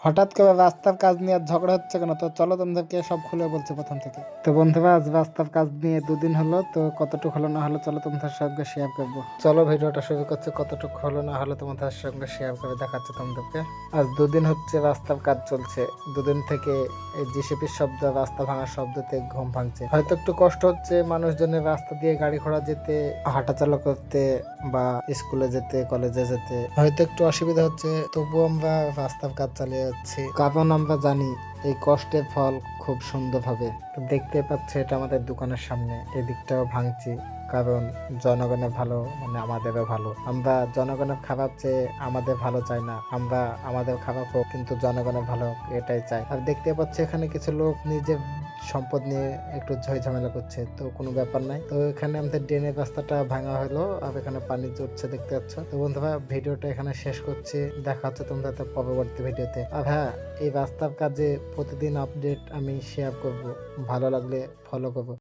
হঠাৎ করে রাস্তার কাজ নিয়ে আর ঝগড়া হচ্ছে কেন? তো চলো তোমাদেরকে সব খুলে বলছি প্রথম থেকে। তো বন্ধুরা, আজ রাস্তার কাজ নিয়ে 2 দিন হলো, তো কতটুকু হলো না হলো চলো তোমাদের সঙ্গে শেয়ার করবো। চলো ভিডিওটা শুরু করছে, কতটুকু হলো না হলো তোমাদের সঙ্গে শেয়ার করে দেখাচ্ছে তোমাদেরকে। আজ 2 দিন হচ্ছে রাস্তার কাজ চলছে। 2 দিন থেকে এই জিসিপির শব্দ, রাস্তা ভাঙার শব্দতে ঘুম ভাঙছে। হয়তো একটু কষ্ট হচ্ছে মানুষজনের রাস্তা দিয়ে গাড়ি ঘোড়া যেতে, হাঁটাচলা করতে বা স্কুলে যেতে, কলেজে যেতে হয়তো একটু অসুবিধা হচ্ছে, তবুও আমরা রাস্তার কাজ চালিয়ে যাচ্ছি, কারণ আমরা জানি এই কষ্টের ফল খুব সুন্দর হবে। তো দেখতে পাচ্ছ, এটা আমাদের দোকানের সামনে, এদিকটাও ভাঙছি, কারণ জনগণের ভালো মানে আমাদেরও ভালো। আমরা জনগণের খারাপ চেয়ে আমাদের ভালো চাই না, আমরা আমাদের খারাপ হোক কিন্তু জনগণের ভালো হোক এটাই চাই। আর দেখতে পাচ্ছি এখানে কিছু লোক নিজের সম্পদ নিয়ে একটু ঝয় ঝামেলা করছে, তো কোনো ব্যাপার নাই। তো এখানে আমাদের ড্রেনের রাস্তাটা ভাঙা হলো, আর এখানে পানি জড়ছে দেখতে পাচ্ছ। তো বন্ধুরা, ভিডিওটা এখানে শেষ করছি, দেখা হচ্ছে তোমাদের পরবর্তী ভিডিওতে। আর হ্যাঁ, এই রাস্তার কাজে প্রতিদিন আপডেট আমি শেয়ার করব, ভালো লাগলে ফলো করবো।